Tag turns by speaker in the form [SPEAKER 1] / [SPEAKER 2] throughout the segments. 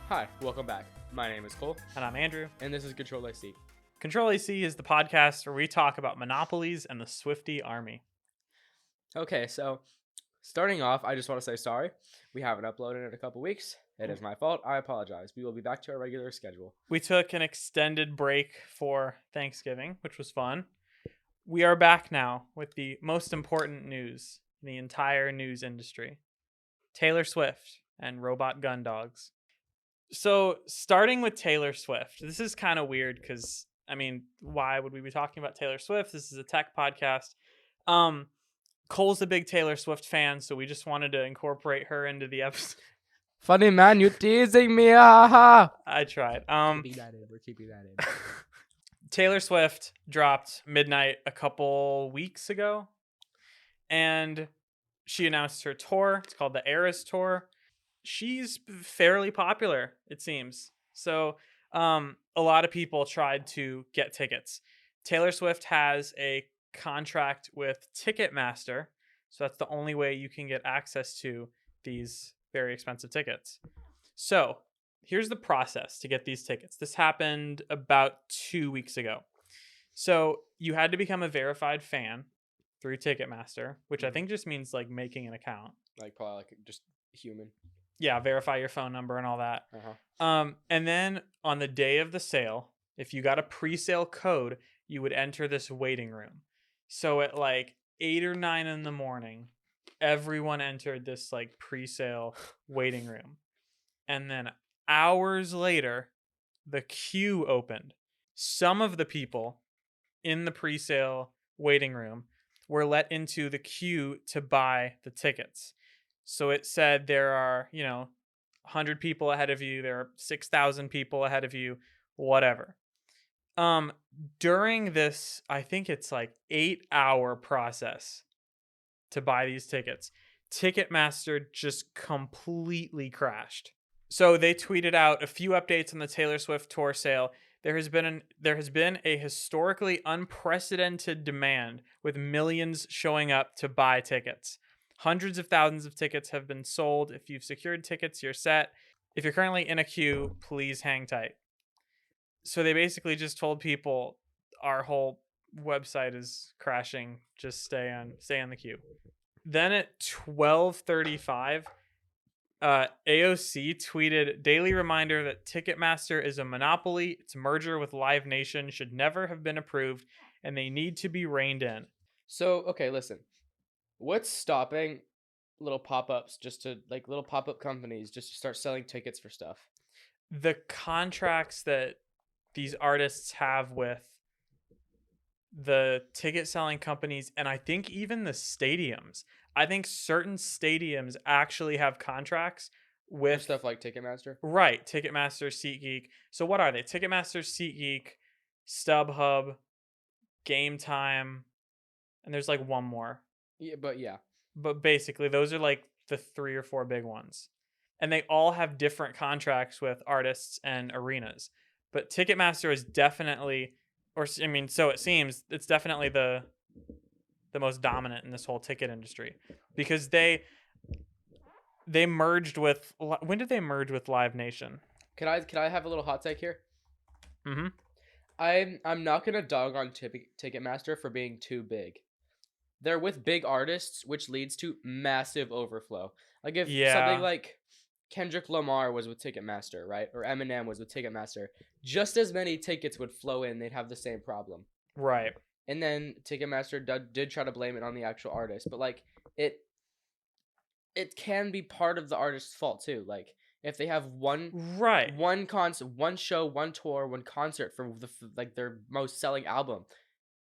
[SPEAKER 1] Hi, welcome back. My name is Cole,
[SPEAKER 2] And I'm Andrew.
[SPEAKER 1] and this is CTRL-AC.
[SPEAKER 2] Control-AC is the podcast where we talk about monopolies and the Swiftie army.
[SPEAKER 1] Okay, so starting off, I just want to say sorry. We haven't uploaded in a couple weeks. It is my fault. I apologize. We will be back to our regular schedule.
[SPEAKER 2] We took an extended break for Thanksgiving, which was fun. We are back now with the most important news in the entire news industry. Taylor Swift and robot gun dogs. So starting with Taylor Swift, this is kind of weird because, why would we be talking about Taylor Swift? This is a tech podcast. Cole's a big Taylor Swift fan, so we just wanted to incorporate her into the episode.
[SPEAKER 1] Funny man, you teasing me, haha.
[SPEAKER 2] I tried.
[SPEAKER 1] We're keeping that in.
[SPEAKER 2] Taylor Swift dropped Midnight a couple weeks ago, and she announced her tour. It's called the Eras Tour. She's fairly popular, it seems. So a lot of people tried to get tickets. Taylor Swift has a contract with Ticketmaster, so that's the only way you can get access to these very expensive tickets. So here's the process to get these tickets. This happened about 2 weeks ago. So you had to become a verified fan through Ticketmaster, which I think just means like making an account.
[SPEAKER 1] Like probably like just human.
[SPEAKER 2] Yeah, verify your phone number and all that. And then on the day of the sale, if you got a pre-sale code, you would enter this waiting room. So at like 8 or 9 in the morning, everyone entered this like pre-sale waiting room. And then hours later, the queue opened. Some of the people in the pre-sale waiting room were let into the queue to buy the tickets. So it said there are, 100 people ahead of you. There are 6,000 people ahead of you, whatever. During this, I think it's like 8-hour process to buy these tickets, Ticketmaster just completely crashed. So they tweeted out a few updates on the Taylor Swift tour sale. There has been a historically unprecedented demand with millions showing up to buy tickets. Hundreds of thousands of tickets have been sold. If you've secured tickets, you're set. If you're currently in a queue, please hang tight. So they basically just told people our whole website is crashing. Just stay on the queue. Then at 12:35, AOC tweeted, "Daily reminder that Ticketmaster is a monopoly. Its merger with Live Nation should never have been approved, and they need to be reined in."
[SPEAKER 1] So, okay, listen. What's stopping little pop-ups little pop-up companies just to start selling tickets for stuff?
[SPEAKER 2] The contracts that these artists have with the ticket selling companies, and I think even the stadiums. I think certain stadiums actually have contracts with
[SPEAKER 1] stuff like Ticketmaster.
[SPEAKER 2] Right, Ticketmaster, SeatGeek. So what are they? Ticketmaster, SeatGeek, StubHub, Game Time, and there's like one more.
[SPEAKER 1] Yeah.
[SPEAKER 2] But basically, those are like the 3 or 4 big ones. And they all have different contracts with artists and arenas. But Ticketmaster is definitely, so it seems, it's definitely the most dominant in this whole ticket industry. Because they merged with, when did they merge with Live Nation?
[SPEAKER 1] Can I have a little hot take here?
[SPEAKER 2] Mm-hmm.
[SPEAKER 1] I'm not gonna dog on Ticketmaster for being too big. They're with big artists, which leads to massive overflow. Like if something like Kendrick Lamar was with Ticketmaster, right? Or Eminem was with Ticketmaster, just as many tickets would flow in. They'd have the same problem.
[SPEAKER 2] Right.
[SPEAKER 1] And then Ticketmaster did try to blame it on the actual artist. But like it can be part of the artist's fault too. Like if they have one concert, one show, one tour, one concert for their most selling album,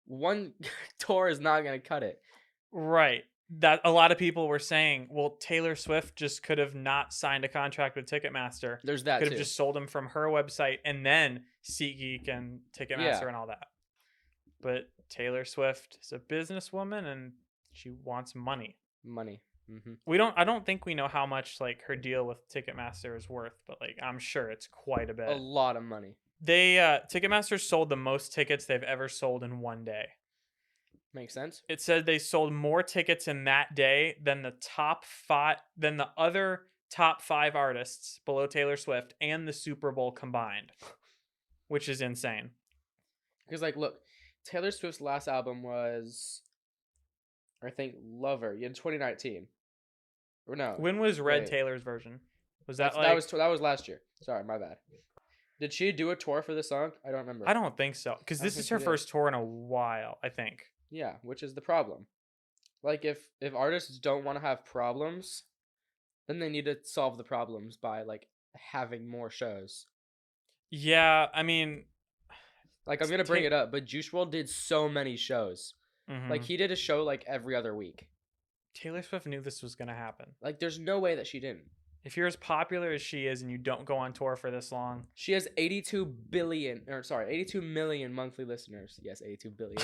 [SPEAKER 1] one tour is not going to cut it.
[SPEAKER 2] Right. That a lot of people were saying, well, Taylor Swift just could have not signed a contract with Ticketmaster.
[SPEAKER 1] There's that
[SPEAKER 2] could have just sold them from her website and then SeatGeek and Ticketmaster and all that. But Taylor Swift is a businesswoman and she wants money. Mm-hmm. I don't think we know how much like her deal with Ticketmaster is worth, but like I'm sure it's quite a bit.
[SPEAKER 1] A lot of money.
[SPEAKER 2] Ticketmaster sold the most tickets they've ever sold in one day.
[SPEAKER 1] Makes sense.
[SPEAKER 2] It said they sold more tickets in that day than the other top 5 artists below Taylor Swift and the Super Bowl combined, which is insane.
[SPEAKER 1] Because like, look, Taylor Swift's last album was, I think, Lover in 2019. Or no.
[SPEAKER 2] When was Red Taylor's version? Was that
[SPEAKER 1] that was last year. Sorry, my bad. Did she do a tour for this song? I don't remember.
[SPEAKER 2] I don't think so, because this is her first tour in a while, I think.
[SPEAKER 1] Yeah, which is the problem. Like, if artists don't want to have problems, then they need to solve the problems by like having more shows.
[SPEAKER 2] Yeah, I mean,
[SPEAKER 1] like, I'm gonna bring it up, but Juice WRLD did so many shows. Mm-hmm. Like, he did a show like every other week.
[SPEAKER 2] Taylor Swift knew this was gonna happen.
[SPEAKER 1] Like, there's no way that she didn't.
[SPEAKER 2] If you're as popular as she is and you don't go on tour for this long,
[SPEAKER 1] she has 82 million monthly listeners. Yes, 82 billion.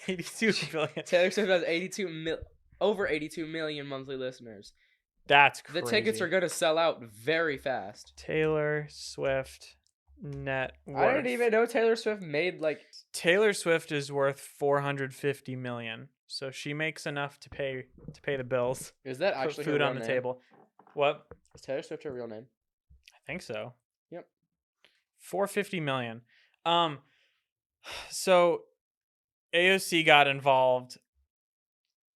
[SPEAKER 2] 82 billion.
[SPEAKER 1] Taylor Swift has over 82 million monthly listeners.
[SPEAKER 2] That's crazy.
[SPEAKER 1] The tickets are gonna sell out very fast.
[SPEAKER 2] Taylor Swift net worth.
[SPEAKER 1] I didn't even know Taylor Swift made like.
[SPEAKER 2] Taylor Swift is worth 450 million, so she makes enough to pay the bills.
[SPEAKER 1] Is that actually
[SPEAKER 2] put food on the table? What?
[SPEAKER 1] Is Taylor Swift her real name?
[SPEAKER 2] I think so.
[SPEAKER 1] Yep.
[SPEAKER 2] 450 million. So AOC got involved.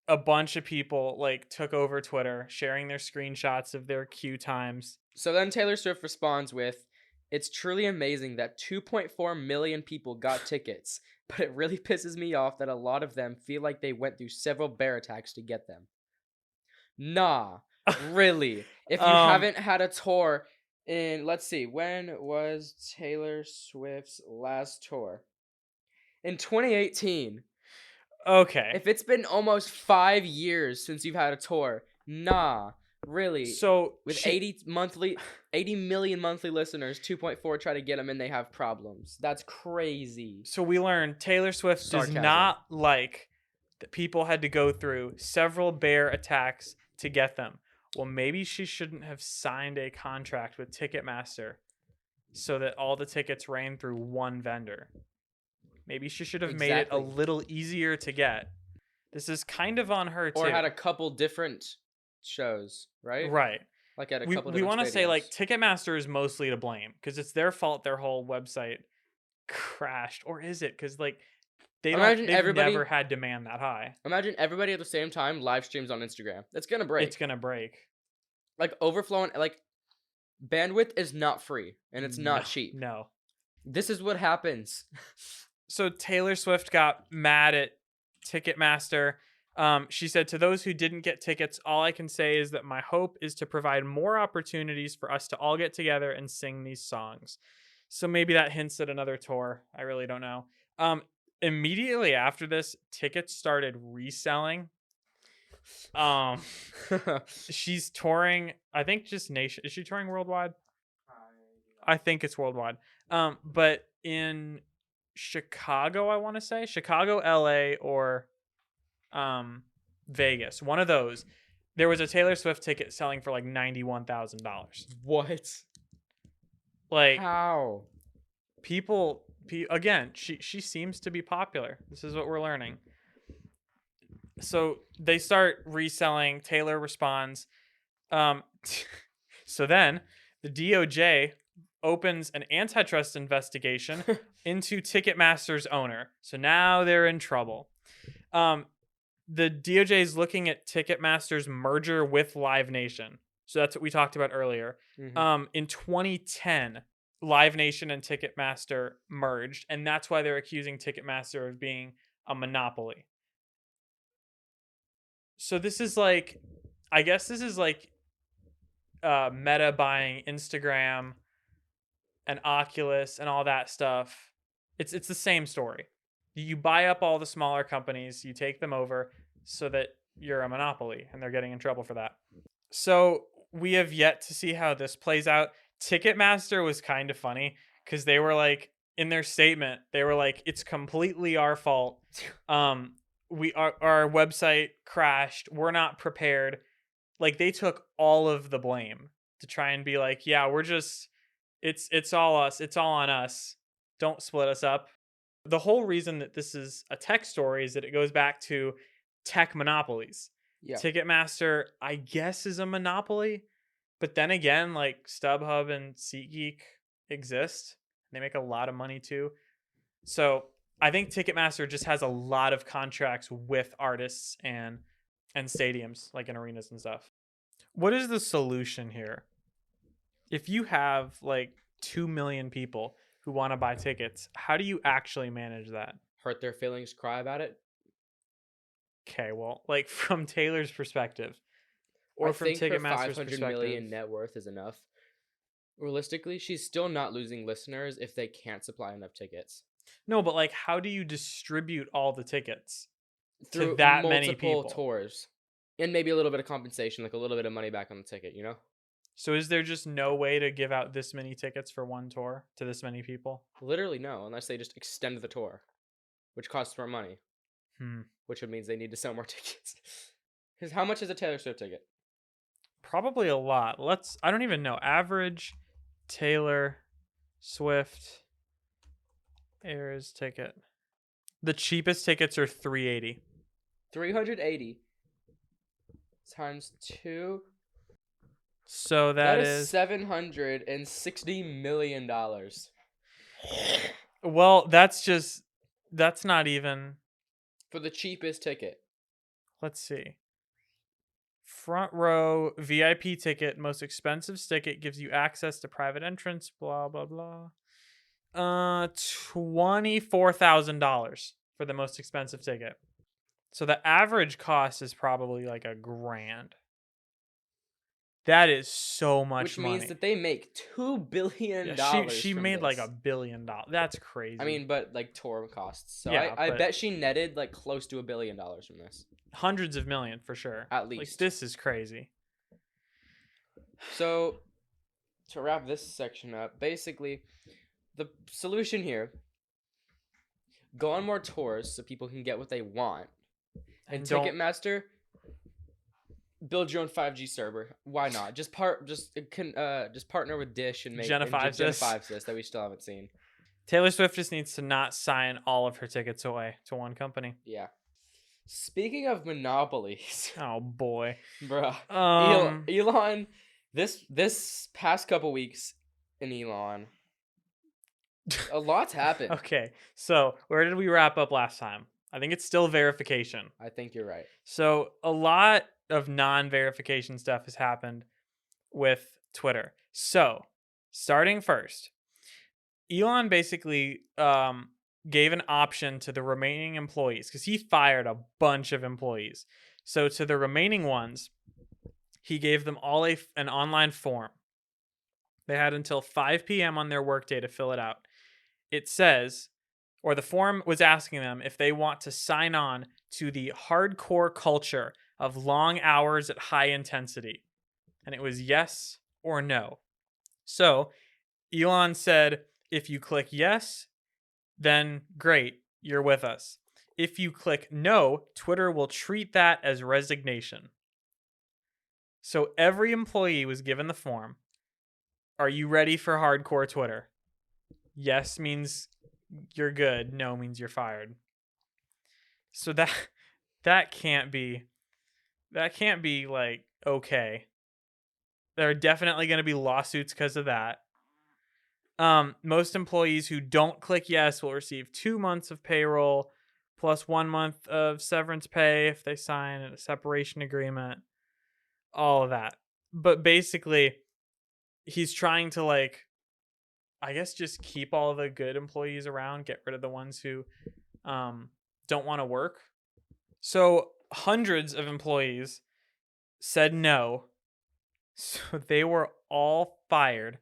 [SPEAKER 2] A bunch of people like took over Twitter, sharing their screenshots of their queue times.
[SPEAKER 1] So then Taylor Swift responds with, "It's truly amazing that 2.4 million people got tickets, but it really pisses me off that a lot of them feel like they went through several bear attacks to get them." Nah. Really? If you haven't had a tour in, let's see, when was Taylor Swift's last tour? In 2018.
[SPEAKER 2] Okay.
[SPEAKER 1] If it's been almost 5 years since you've had a tour, nah, really.
[SPEAKER 2] So
[SPEAKER 1] with 80 million monthly listeners, 2.4 try to get them and they have problems. That's crazy.
[SPEAKER 2] So we learned Taylor Swift does not like that people had to go through several bear attacks to get them. Well, maybe she shouldn't have signed a contract with Ticketmaster so that all the tickets ran through one vendor. Maybe she should have made it a little easier to get. This is kind of on her too.
[SPEAKER 1] Or had a couple different shows, right?
[SPEAKER 2] Right.
[SPEAKER 1] Like at a couple different stadiums.
[SPEAKER 2] We want to say like Ticketmaster is mostly to blame because it's their fault their whole website crashed. Or is it? Because like they've never had demand that high.
[SPEAKER 1] Imagine everybody at the same time live streams on Instagram. It's gonna break.
[SPEAKER 2] It's gonna break.
[SPEAKER 1] Like overflowing, like bandwidth is not free and it's not cheap.
[SPEAKER 2] No.
[SPEAKER 1] This is what happens.
[SPEAKER 2] So Taylor Swift got mad at Ticketmaster. She said, "To those who didn't get tickets, all I can say is that my hope is to provide more opportunities for us to all get together and sing these songs." So maybe that hints at another tour. I really don't know. Immediately after this, tickets started reselling. She's touring, I think just nation. Is she touring worldwide? I think it's worldwide. But in Chicago, I want to say Chicago, LA, or Vegas, one of those, there was a Taylor Swift ticket selling for like $91,000.
[SPEAKER 1] What?
[SPEAKER 2] Like
[SPEAKER 1] how?
[SPEAKER 2] People again, she seems to be popular. This is what we're learning. So they start reselling. Taylor responds. So then the DOJ opens an antitrust investigation into Ticketmaster's owner. So now they're in trouble. The DOJ is looking at Ticketmaster's merger with Live Nation. So that's what we talked about earlier. Mm-hmm. In 2010, Live Nation and Ticketmaster merged, and that's why they're accusing Ticketmaster of being a monopoly. So this is like, I guess this is like Meta buying Instagram and Oculus and all that stuff. It's the same story. You buy up all the smaller companies, you take them over so that you're a monopoly, and they're getting in trouble for that. So we have yet to see how this plays out. Ticketmaster was kind of funny because they were like, in their statement, they were like, "It's completely our fault. Our website crashed. We're not prepared." Like they took all of the blame to try and be like, "Yeah, we're just It's all us. It's all on us. Don't split us up. The whole reason that this is a tech story is that it goes back to tech monopolies.
[SPEAKER 1] Yeah.
[SPEAKER 2] Ticketmaster, I guess, is a monopoly, but then again, like StubHub and SeatGeek exist. They make a lot of money too. So I think Ticketmaster just has a lot of contracts with artists and stadiums, like in arenas and stuff. What is the solution here? If you have like 2 million people who want to buy tickets, how do you actually manage that?
[SPEAKER 1] Hurt their feelings, cry about it.
[SPEAKER 2] Okay, well, like from Taylor's perspective, or from Ticketmaster's
[SPEAKER 1] her 500
[SPEAKER 2] perspective,
[SPEAKER 1] million net worth is enough. Realistically, she's still not losing listeners if they can't supply enough tickets.
[SPEAKER 2] No, but like, how do you distribute all the tickets
[SPEAKER 1] through
[SPEAKER 2] to that many people?
[SPEAKER 1] Multiple tours, and maybe a little bit of compensation, like a little bit of money back on the ticket, you know?
[SPEAKER 2] So is there just no way to give out this many tickets for one tour to this many people?
[SPEAKER 1] Literally no, unless they just extend the tour, which costs more money. Which means they need to sell more tickets. Because how much is a Taylor Swift ticket?
[SPEAKER 2] Probably a lot. I don't even know. Average Taylor Swift Eras ticket. The cheapest tickets are $380.
[SPEAKER 1] 380 times 2.
[SPEAKER 2] So that is
[SPEAKER 1] $760 million.
[SPEAKER 2] Well, that's not even
[SPEAKER 1] for the cheapest ticket.
[SPEAKER 2] Let's see. Front row VIP ticket, most expensive ticket, gives you access to private entrance, blah blah blah. $24,000 for the most expensive ticket. So the average cost is probably like $1,000. That is so much money.
[SPEAKER 1] Which means that they make $2 billion.
[SPEAKER 2] She made like $1 billion. That's crazy.
[SPEAKER 1] I mean, but like tour costs. So yeah, I bet she netted like close to $1 billion from this.
[SPEAKER 2] Hundreds of million for sure.
[SPEAKER 1] At least.
[SPEAKER 2] Like, this is crazy.
[SPEAKER 1] So to wrap this section up, basically the solution here: go on more tours so people can get what they want. And Ticketmaster, build your own 5G server. Why not? Just partner with Dish and make Gen 5 Sys that we still haven't seen.
[SPEAKER 2] Taylor Swift just needs to not sign all of her tickets away to one company.
[SPEAKER 1] Yeah. Speaking of monopolies.
[SPEAKER 2] Oh boy,
[SPEAKER 1] bruh. Elon. This past couple weeks in Elon, a lot's happened.
[SPEAKER 2] Okay, so where did we wrap up last time? I think it's still verification.
[SPEAKER 1] I think you're right.
[SPEAKER 2] So a lot of non-verification stuff has happened with Twitter. So starting first, Elon basically gave an option to the remaining employees because he fired a bunch of employees. So to the remaining ones, he gave them all an online form. They had until 5 p.m. on their workday to fill it out. It says, or the form was asking them if they want to sign on to the hardcore culture of long hours at high intensity. And it was yes or no. So Elon said, if you click yes, then great, you're with us. If you click no, Twitter will treat that as resignation. So every employee was given the form. Are you ready for hardcore Twitter? Yes means you're good. No means you're fired. So that can't be like okay. There are definitely going to be lawsuits because of that. Most employees who don't click yes will receive 2 months of payroll plus 1 month of severance pay if they sign a separation agreement. All of that. But basically, he's trying to like, I guess, just keep all the good employees around, get rid of the ones who don't want to work. So hundreds of employees said no. So they were all fired.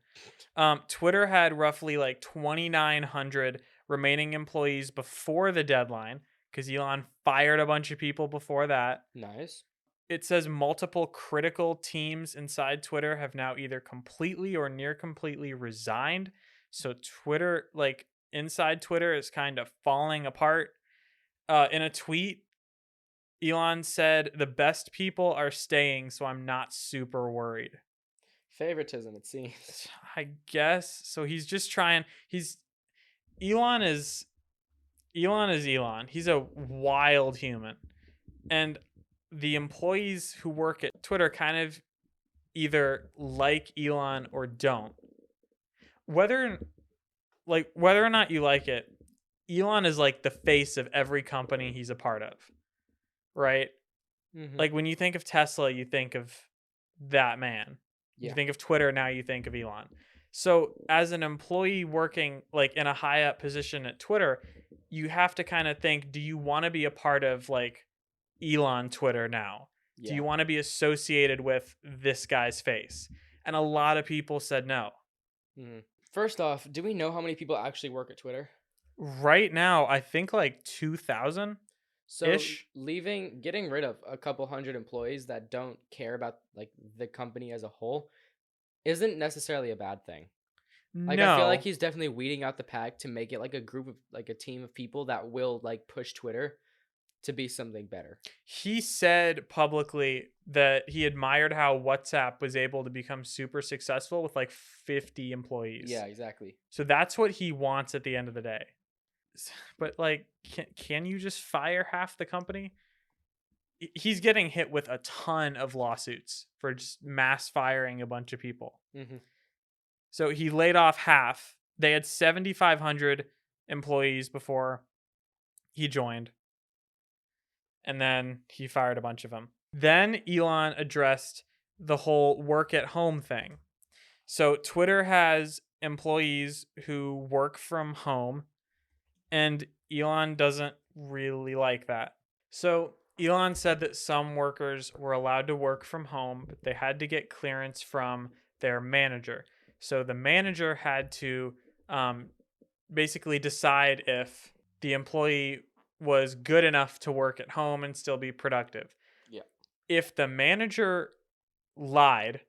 [SPEAKER 2] Twitter had roughly like 2,900 remaining employees before the deadline because Elon fired a bunch of people before that.
[SPEAKER 1] Nice.
[SPEAKER 2] It says multiple critical teams inside Twitter have now either completely or near completely resigned. So Twitter, like inside Twitter, is kind of falling apart. In a tweet, Elon said, "The best people are staying, so I'm not super worried."
[SPEAKER 1] Favoritism, it seems.
[SPEAKER 2] I guess. So he's just trying. Elon is Elon. He's a wild human. And the employees who work at Twitter kind of either like Elon or don't. Whether or not you like it, Elon is like the face of every company he's a part of. Right?
[SPEAKER 1] Mm-hmm.
[SPEAKER 2] Like when you think of Tesla, you think of that man.
[SPEAKER 1] Yeah.
[SPEAKER 2] You think of Twitter, now you think of Elon. So as an employee working like in a high up position at Twitter, you have to kind of think, do you want to be a part of like Elon Twitter now?
[SPEAKER 1] Yeah.
[SPEAKER 2] Do you want to be associated with this guy's face? And a lot of people said no.
[SPEAKER 1] Mm-hmm. First off, do we know how many people actually work at Twitter?
[SPEAKER 2] Right now, I think like 2,000.
[SPEAKER 1] So getting rid of a couple hundred employees that don't care about like the company as a whole isn't necessarily a bad thing. Like I feel like he's definitely weeding out the pack to make it like a group of like a team of people that will like push Twitter to be something better.
[SPEAKER 2] He said publicly that he admired how WhatsApp was able to become super successful with like 50 employees.
[SPEAKER 1] Yeah, exactly.
[SPEAKER 2] So that's what he wants at the end of the day. But like, can you just fire half the company? He's getting hit with a ton of lawsuits for just mass firing a bunch of people.
[SPEAKER 1] Mm-hmm.
[SPEAKER 2] So he laid off half. They had 7,500 employees before he joined. And then he fired a bunch of them. Then Elon addressed the whole work at home thing. So Twitter has employees who work from home, and Elon doesn't really like that. So Elon said that some workers were allowed to work from home, but they had to get clearance from their manager. So the manager had to basically decide if the employee was good enough to work at home and still be productive.
[SPEAKER 1] Yeah.
[SPEAKER 2] If the manager lied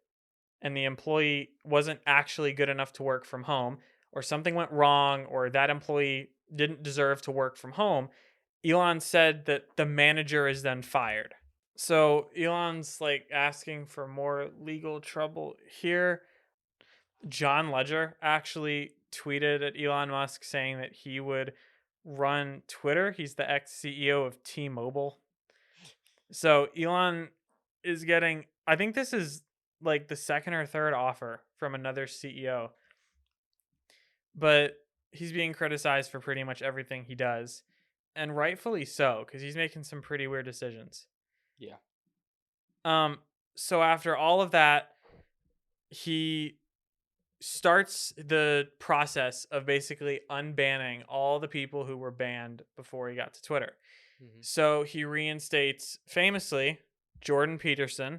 [SPEAKER 2] and the employee wasn't actually good enough to work from home, or something went wrong, or that employee didn't deserve to work from home, Elon said that the manager is then fired. So Elon's like asking for more legal trouble here. John Ledger actually tweeted at Elon Musk saying that he would run Twitter. He's the ex-CEO of T-Mobile. So Elon is getting, I think this is like the second or third offer from another CEO. But he's being criticized for pretty much everything he does. And rightfully so, because he's making some pretty weird decisions.
[SPEAKER 1] Yeah.
[SPEAKER 2] So after all of that, he starts the process of basically unbanning all the people who were banned before he got to Twitter. Mm-hmm. So he reinstates, famously, Jordan Peterson,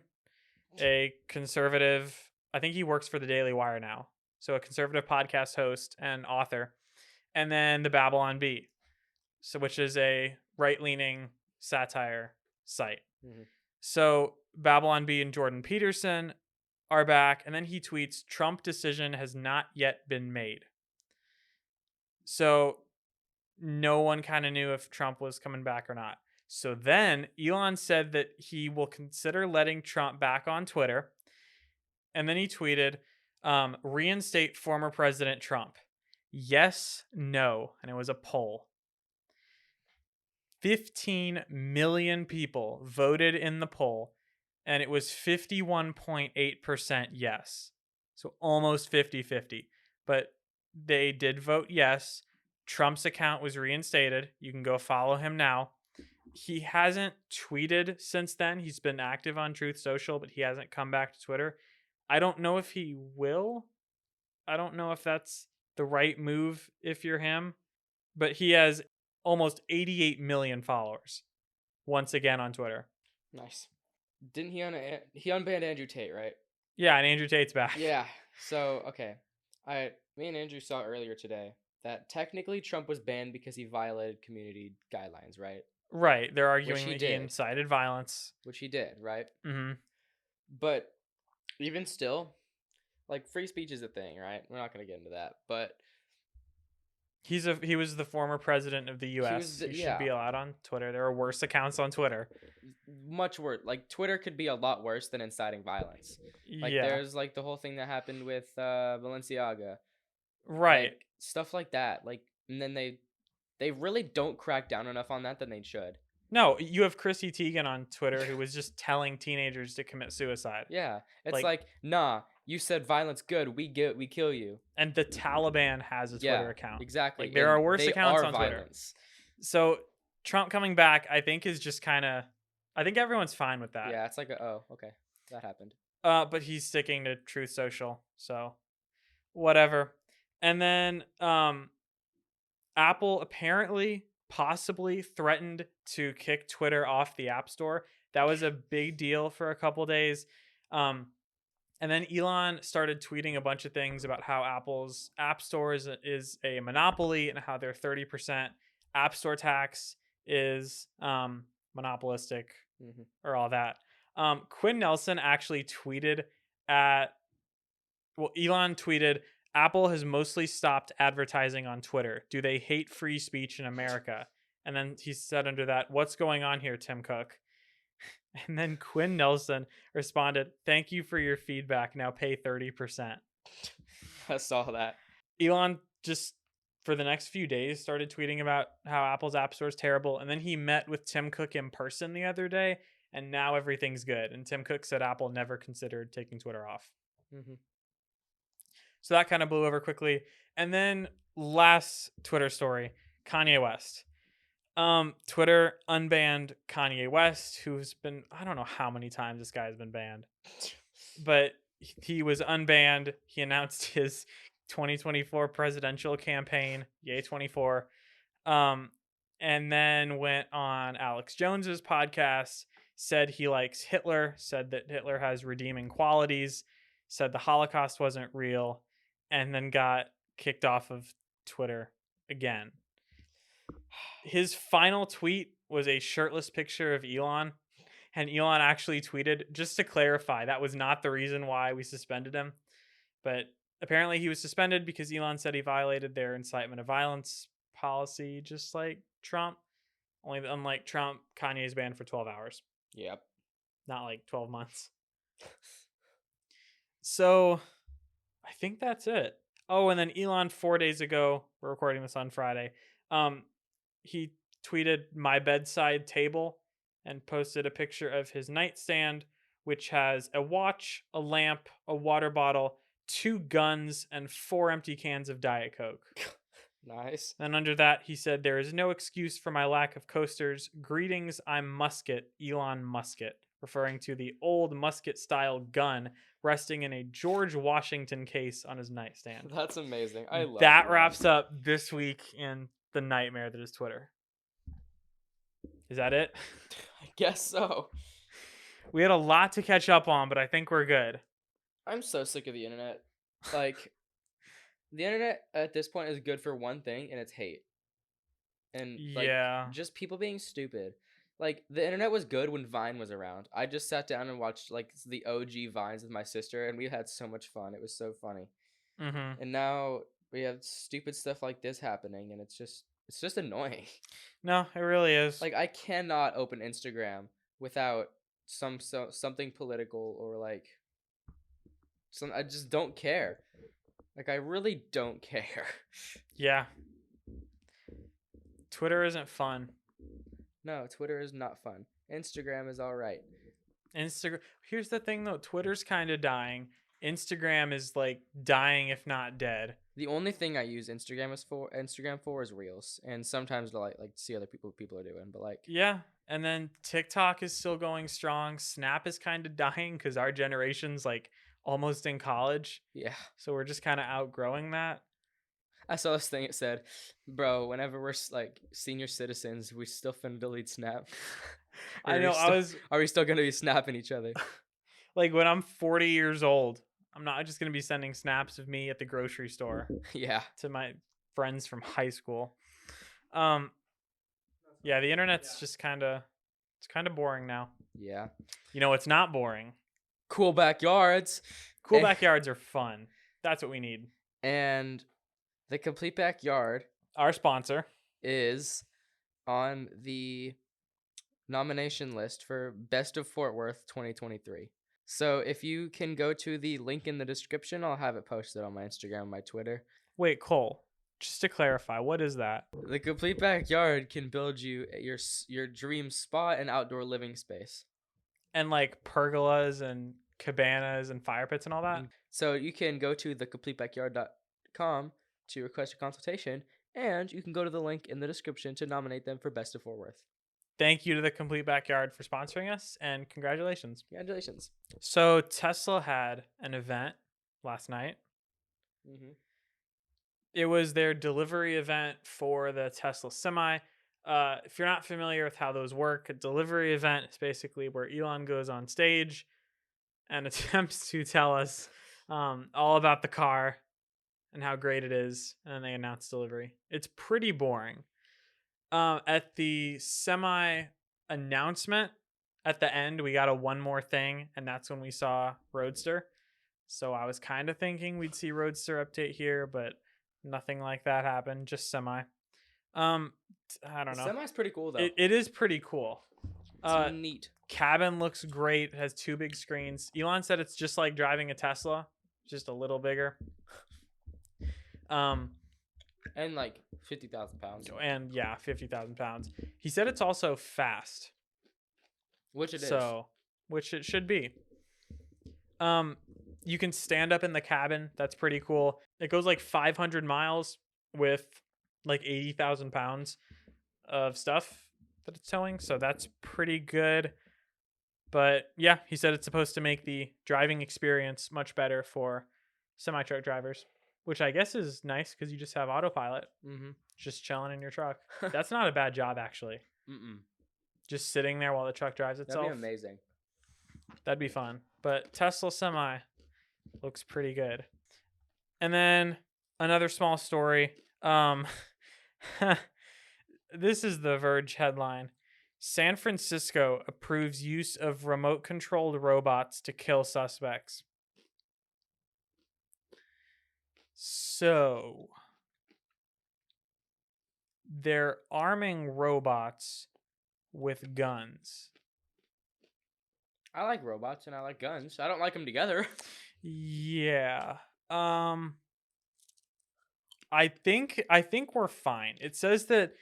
[SPEAKER 2] a conservative, I think he works for the Daily Wire now. So a conservative podcast host and author. And then the Babylon Bee, so which is a right-leaning satire site. Mm-hmm. So Babylon Bee and Jordan Peterson are back, and then he tweets, Trump decision has not yet been made. So no one kind of knew if Trump was coming back or not. So then Elon said that he will consider letting Trump back on Twitter. And then he tweeted, reinstate former President Trump. Yes, no. And it was a poll. 15 million people voted in the poll, and it was 51.8% yes. So almost 50-50. But they did vote yes. Trump's account was reinstated. You can go follow him now. He hasn't tweeted since then. He's been active on Truth Social, but he hasn't come back to Twitter. I don't know if he will. I don't know if that's the right move if you're him. But he has almost 88 million followers once again on Twitter.
[SPEAKER 1] Nice. Didn't he unbanned Andrew Tate, right?
[SPEAKER 2] Yeah, and Andrew Tate's back.
[SPEAKER 1] Yeah. So, okay. Me and Andrew saw earlier today that technically Trump was banned because he violated community guidelines, right?
[SPEAKER 2] Right. They're arguing that he incited violence.
[SPEAKER 1] Which he did, right?
[SPEAKER 2] Mm-hmm.
[SPEAKER 1] But even still, like, free speech is a thing, right? We're not going to get into that. But
[SPEAKER 2] He was the former president of the U.S. He should be allowed on Twitter. There are worse accounts on Twitter.
[SPEAKER 1] Much worse. Like Twitter could be a lot worse than inciting violence. Like there's like the whole thing that happened with Balenciaga.
[SPEAKER 2] Right.
[SPEAKER 1] Like, stuff like that. Like, and then they really don't crack down enough on that than they should.
[SPEAKER 2] No, you have Chrissy Teigen on Twitter who was just telling teenagers to commit suicide.
[SPEAKER 1] Yeah, it's like nah, you said violence good, we kill you.
[SPEAKER 2] And the Taliban has a Twitter account.
[SPEAKER 1] Exactly.
[SPEAKER 2] Like there are worse accounts on Twitter. So Trump coming back, I think, is just kind of. I think everyone's fine with that.
[SPEAKER 1] Yeah, it's like oh, okay, that happened.
[SPEAKER 2] But he's sticking to Truth Social, so whatever. And then Apple apparently possibly threatened to kick Twitter off the App Store. That was a big deal for a couple days. And then Elon started tweeting a bunch of things about how Apple's App Store is a monopoly and how their 30% App Store tax is monopolistic or all that. Quinn Nelson actually tweeted Elon tweeted, Apple has mostly stopped advertising on Twitter. Do they hate free speech in America? And then he said under that, what's going on here, Tim Cook? And then Quinn Nelson responded, thank you for your feedback. Now pay 30%.
[SPEAKER 1] I saw that.
[SPEAKER 2] Elon just, for the next few days, started tweeting about how Apple's App Store is terrible. And then he met with Tim Cook in person the other day. And now everything's good. And Tim Cook said Apple never considered taking Twitter off. So that kind of blew over quickly. And then last Twitter story, Kanye West. Twitter unbanned Kanye West, who's been, I don't know how many times this guy has been banned, but he was unbanned. He announced his 2024 presidential campaign, Yay 24. And then went on Alex Jones's podcast, said he likes Hitler, said that Hitler has redeeming qualities, said the Holocaust wasn't real, and then got kicked off of Twitter again. His final tweet was a shirtless picture of Elon, and Elon actually tweeted, just to clarify, that was not the reason why we suspended him, but apparently he was suspended because Elon said he violated their incitement of violence policy, just like Trump. Only unlike Trump, Kanye is banned for 12 hours.
[SPEAKER 1] Yep.
[SPEAKER 2] Not like 12 months. So I think that's it. Oh, and then Elon 4 days ago, we're recording this on Friday, he tweeted my bedside table and posted a picture of his nightstand, which has a watch, a lamp, a water bottle, 2 guns, and 4 empty cans of Diet Coke.
[SPEAKER 1] Nice.
[SPEAKER 2] And under that, he said, there is no excuse for my lack of coasters. Greetings, I'm Musket, Elon Musket, referring to the old musket-style gun resting in a George Washington case on his nightstand.
[SPEAKER 1] That's amazing. I love
[SPEAKER 2] that. That wraps up this week in the nightmare that is Twitter. Is that it?
[SPEAKER 1] I guess so.
[SPEAKER 2] We had a lot to catch up on, but I think we're good.
[SPEAKER 1] I'm so sick of the internet. Like, the internet at this point is good for one thing, and it's hate. And like, just people being stupid. Like, the internet was good when Vine was around. I just sat down and watched like the OG Vines with my sister, and we had so much fun. It was so funny. And now we have stupid stuff like this happening, and it's just annoying.
[SPEAKER 2] No, it really is.
[SPEAKER 1] Like, I cannot open Instagram without something political or like I just don't care. Like, I really don't care.
[SPEAKER 2] Yeah. Twitter isn't fun.
[SPEAKER 1] No, Twitter is not fun. Instagram is all right.
[SPEAKER 2] Here's the thing though, Twitter's kind of dying. Instagram is like dying if not dead.
[SPEAKER 1] The only thing I use Instagram for is Reels, and sometimes to like see other people are doing, but like
[SPEAKER 2] yeah. And then TikTok is still going strong. Snap is kind of dying because our generation's like almost in college.
[SPEAKER 1] Yeah.
[SPEAKER 2] So we're just kind of outgrowing that.
[SPEAKER 1] I saw this thing. It said, "Bro, whenever we're like senior citizens, we still finna delete Snap."
[SPEAKER 2] I know.
[SPEAKER 1] Are we still gonna be snapping each other?
[SPEAKER 2] Like when I'm 40 years old, I'm not just gonna be sending snaps of me at the grocery store.
[SPEAKER 1] Yeah.
[SPEAKER 2] To my friends from high school. Yeah, the internet's just kind of boring now.
[SPEAKER 1] Yeah.
[SPEAKER 2] You know, it's not boring.
[SPEAKER 1] Cool backyards.
[SPEAKER 2] Cool backyards are fun. That's what we need.
[SPEAKER 1] And the complete backyard
[SPEAKER 2] our sponsor,
[SPEAKER 1] is on the nomination list for Best of Fort Worth 2023. So if you can go to the link in the description, I'll have it posted on my Instagram and my Twitter.
[SPEAKER 2] Wait, Cole, just to clarify, what is that?
[SPEAKER 1] The complete backyard can build you your dream spa and outdoor living space.
[SPEAKER 2] And like pergolas and cabanas and fire pits and all that?
[SPEAKER 1] So you can go to thecompletebackyard.com to request a consultation, and you can go to the link in the description to nominate them for Best of Fort Worth.
[SPEAKER 2] Thank you to the Complete Backyard for sponsoring us, and congratulations.
[SPEAKER 1] Congratulations.
[SPEAKER 2] So Tesla had an event last night.
[SPEAKER 1] Mm-hmm.
[SPEAKER 2] It was their delivery event for the Tesla Semi. If you're not familiar with how those work, a delivery event is basically where Elon goes on stage and attempts to tell us all about the car and how great it is, and then they announce delivery. It's pretty boring. At the Semi announcement, at the end, we got a one more thing, and that's when we saw Roadster. So I was kind of thinking we'd see Roadster update here, but nothing like that happened. Just Semi. I don't know.
[SPEAKER 1] Semi's pretty cool though.
[SPEAKER 2] It is pretty cool.
[SPEAKER 1] It's neat.
[SPEAKER 2] Cabin looks great. It has 2 big screens. Elon said it's just like driving a Tesla, just a little bigger.
[SPEAKER 1] And like 50,000 pounds.
[SPEAKER 2] And yeah, 50,000 pounds. He said it's also fast.
[SPEAKER 1] Which it is.
[SPEAKER 2] Which it should be. You can stand up in the cabin. That's pretty cool. It goes like 500 miles with like 80,000 pounds of stuff that it's towing. So that's pretty good. But yeah, he said it's supposed to make the driving experience much better for semi-truck drivers, which I guess is nice because you just have autopilot, just chilling in your truck. That's not a bad job, actually. Just sitting there while the truck drives itself.
[SPEAKER 1] That'd be amazing.
[SPEAKER 2] That'd be fun. But Tesla Semi looks pretty good. And then another small story. This is the Verge headline. San Francisco approves use of remote-controlled robots to kill suspects. So, they're arming robots with guns.
[SPEAKER 1] I like robots and I like guns. I don't like them together.
[SPEAKER 2] Yeah. I think we're fine. It says that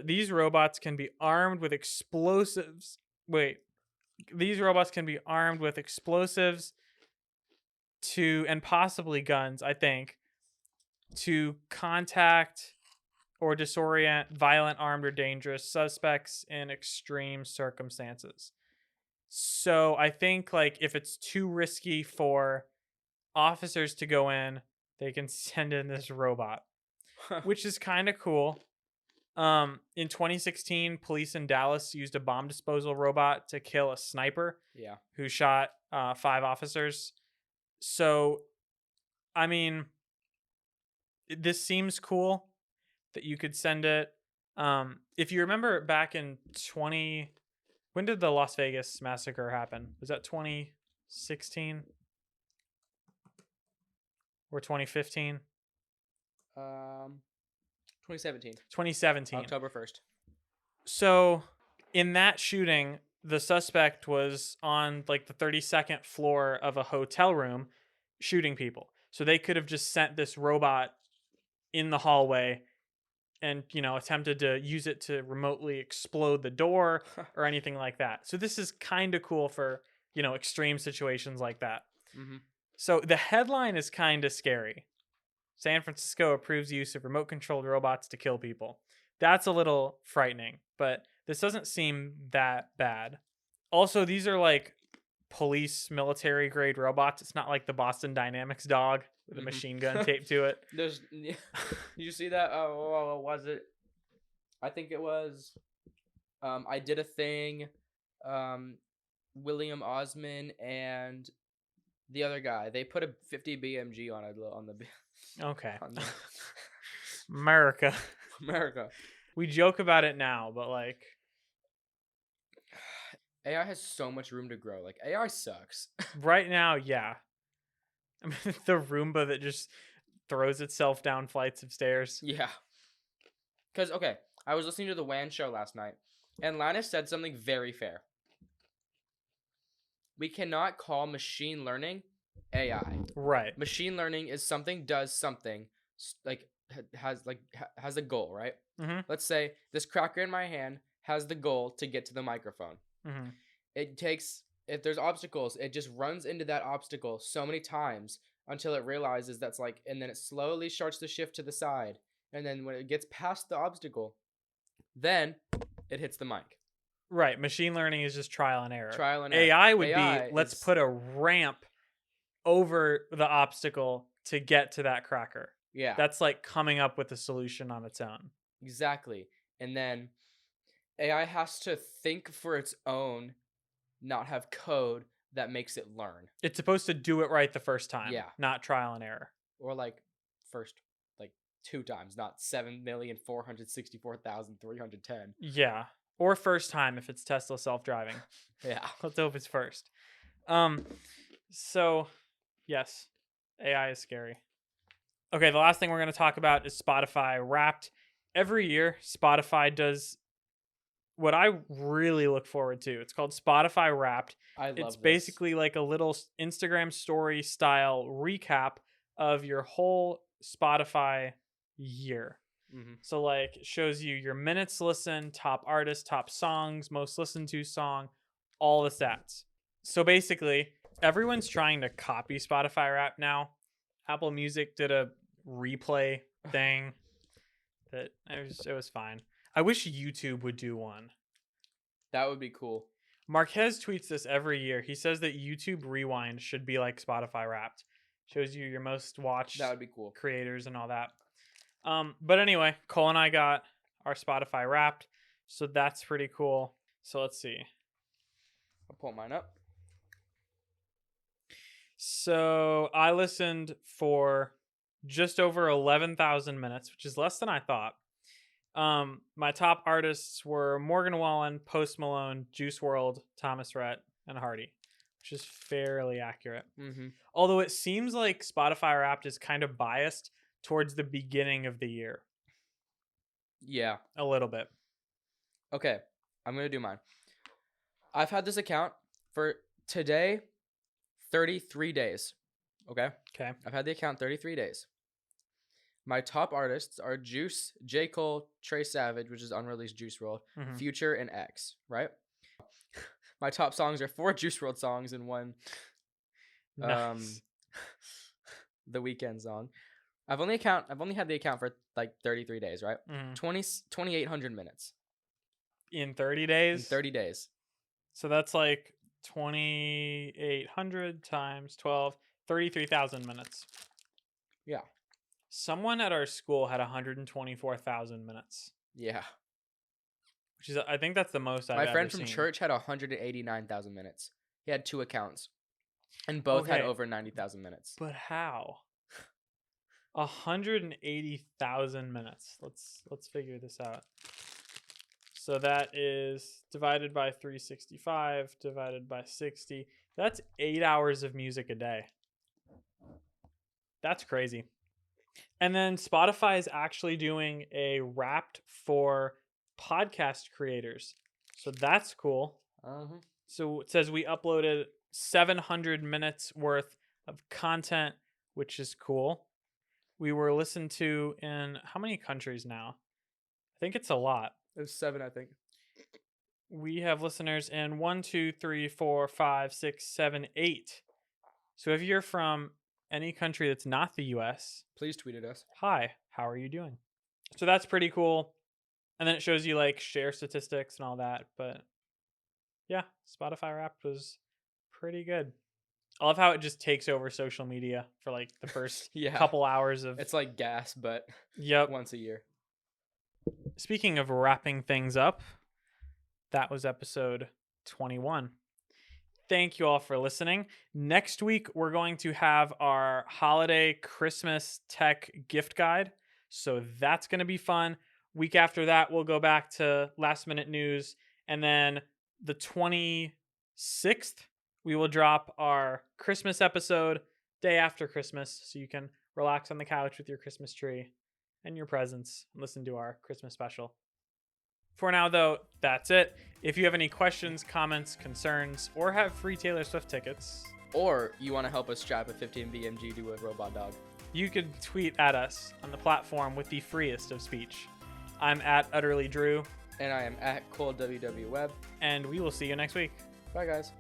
[SPEAKER 2] these robots can be armed with explosives. These robots can be armed with explosives and possibly guns, I think, to contact or disorient violent, armed, or dangerous suspects in extreme circumstances. So I think like if it's too risky for officers to go in, they can send in this robot, which is kind of cool. In 2016, police in Dallas used a bomb disposal robot to kill a sniper who shot 5 officers. So, I mean, this seems cool that you could send it. If you remember back in when did the Las Vegas massacre happen? Was that 2016 or 2015?
[SPEAKER 1] 2017.
[SPEAKER 2] 2017.
[SPEAKER 1] October 1st.
[SPEAKER 2] So, in that shooting, the suspect was on like the 32nd floor of a hotel room shooting people. So they could have just sent this robot in the hallway and, attempted to use it to remotely explode the door or anything like that. So this is kind of cool for, extreme situations like that. So the headline is kind of scary. San Francisco approves use of remote-controlled robots to kill people. That's a little frightening, but this doesn't seem that bad. Also, these are like police military-grade robots. It's not like the Boston Dynamics dog with a machine gun taped to it.
[SPEAKER 1] Did you see that? What was it? I think it was I Did a Thing, William Osman and the other guy. They put a 50 BMG on the
[SPEAKER 2] Okay. America. We joke about it now, but like
[SPEAKER 1] AI has so much room to grow. Like AI sucks.
[SPEAKER 2] Right now, yeah. I mean, the Roomba that just throws itself down flights of stairs.
[SPEAKER 1] Yeah. Because, okay, I was listening to the WAN show last night, and Linus said something very fair. We cannot call machine learning AI.
[SPEAKER 2] Right.
[SPEAKER 1] Machine learning is something does something, has a goal, right?
[SPEAKER 2] Mm-hmm.
[SPEAKER 1] Let's say this cracker in my hand has the goal to get to the microphone.
[SPEAKER 2] Mm-hmm.
[SPEAKER 1] It takes, if there's obstacles, it just runs into that obstacle so many times until it realizes that's like, and then it slowly starts to shift to the side. And then when it gets past the obstacle, then it hits the mic.
[SPEAKER 2] Right. Machine learning is just trial and error.
[SPEAKER 1] Trial and error.
[SPEAKER 2] AI would
[SPEAKER 1] AI
[SPEAKER 2] be, let's
[SPEAKER 1] is-
[SPEAKER 2] put a ramp over the obstacle to get to that cracker.
[SPEAKER 1] Yeah,
[SPEAKER 2] That's like coming up with a solution on its own.
[SPEAKER 1] exactly. And then AI has to think for its own, not have code that makes it learn.
[SPEAKER 2] It's supposed to do it right the first time.
[SPEAKER 1] Yeah.
[SPEAKER 2] Not trial and error.
[SPEAKER 1] Or like first, like 2 times, not 7,464,310.
[SPEAKER 2] Yeah. Or first time if it's Tesla self-driving.
[SPEAKER 1] Yeah.
[SPEAKER 2] Let's hope it's first. So yes, AI is scary. Okay, the last thing we're going to talk about is Spotify Wrapped. Every year, Spotify does what I really look forward to. It's called Spotify Wrapped.
[SPEAKER 1] I love
[SPEAKER 2] It's
[SPEAKER 1] this.
[SPEAKER 2] basically like a little Instagram story style recap of your whole Spotify year.
[SPEAKER 1] Mm-hmm.
[SPEAKER 2] So like it shows you your minutes listened, top artists, top songs, most listened to song, all the stats. So basically, everyone's trying to copy Spotify Wrapped now. Apple Music did a replay thing that it was fine. I wish YouTube would do one.
[SPEAKER 1] That would be cool.
[SPEAKER 2] Marquez tweets this every year. He says that YouTube Rewind should be like Spotify Wrapped. Shows you your most watched
[SPEAKER 1] That would be cool.
[SPEAKER 2] creators and all that. But anyway, Cole and I got our Spotify Wrapped, so that's pretty cool. So let's see.
[SPEAKER 1] I'll pull mine up.
[SPEAKER 2] So I listened for just over 11,000 minutes, which is less than I thought. My top artists were Morgan Wallen, Post Malone, Juice WRLD, Thomas Rhett, and Hardy, which is fairly accurate.
[SPEAKER 1] Mm-hmm.
[SPEAKER 2] Although it seems like Spotify Wrapped is kind of biased towards the beginning of the year.
[SPEAKER 1] Yeah.
[SPEAKER 2] A little bit.
[SPEAKER 1] Okay, I'm going to do mine. I've had this account for today 33 days. Okay?
[SPEAKER 2] Okay.
[SPEAKER 1] I've had the account 33 days. My top artists are Juice, J. Cole, Trey Savage, which is unreleased Juice WRLD,
[SPEAKER 2] Mhm.
[SPEAKER 1] Future, and X, right? My top songs are 4 Juice WRLD songs and 1
[SPEAKER 2] Nice.
[SPEAKER 1] The Weeknd song. I've only had the account for like 33 days, right?
[SPEAKER 2] Mhm.
[SPEAKER 1] 2,800 minutes
[SPEAKER 2] In 30 days?
[SPEAKER 1] in 30 days.
[SPEAKER 2] So that's like 2,800 times 12, 33,000 minutes.
[SPEAKER 1] Yeah.
[SPEAKER 2] Someone at our school had 124,000 minutes,
[SPEAKER 1] Yeah.
[SPEAKER 2] which is, I think that's the most I've
[SPEAKER 1] My
[SPEAKER 2] ever
[SPEAKER 1] friend from
[SPEAKER 2] seen.
[SPEAKER 1] church had 189,000 minutes. He had 2 accounts. And both had
[SPEAKER 2] Okay.
[SPEAKER 1] over 90,000 minutes.
[SPEAKER 2] But how? 180,000 minutes. Let's figure this out. So that is divided by 365 divided by 60. That's 8 hours of music a day. That's crazy. And then Spotify is actually doing a Wrapped for podcast creators. So that's cool.
[SPEAKER 1] Uh-huh.
[SPEAKER 2] So it says we uploaded 700 minutes worth of content, which is cool. We were listened to in how many countries now? I think it's a lot.
[SPEAKER 1] It was 7, I think.
[SPEAKER 2] We have listeners in 1, 2, 3, 4, 5, 6, 7, 8. So if you're from any country that's not the US,
[SPEAKER 1] Please tweet at us.
[SPEAKER 2] hi, how are you doing? So that's pretty cool. And then it shows you like share statistics and all that. But yeah, Spotify Wrapped was pretty good. I love how it just takes over social media for like the first
[SPEAKER 1] Yeah.
[SPEAKER 2] couple hours of.
[SPEAKER 1] It's like gas, but
[SPEAKER 2] Yep.
[SPEAKER 1] once a year.
[SPEAKER 2] Speaking of wrapping things up, that was episode 21. Thank you all for listening. Next week, we're going to have our holiday Christmas tech gift guide. So that's going to be fun. Week after that, we'll go back to last minute news. And then the 26th, we will drop our Christmas episode day after Christmas. So you can relax on the couch with your Christmas tree. and your presence and listen to our Christmas special. For now, though, that's it. If you have any questions, comments, concerns, or have free Taylor Swift tickets,
[SPEAKER 1] or you want to help us strap a 15 BMG to a robot dog,
[SPEAKER 2] you could tweet at us on the platform with the freest of speech. I'm at UtterlyDrew.
[SPEAKER 1] And I am at ColdWWWeb.
[SPEAKER 2] And we will see you next week.
[SPEAKER 1] Bye, guys.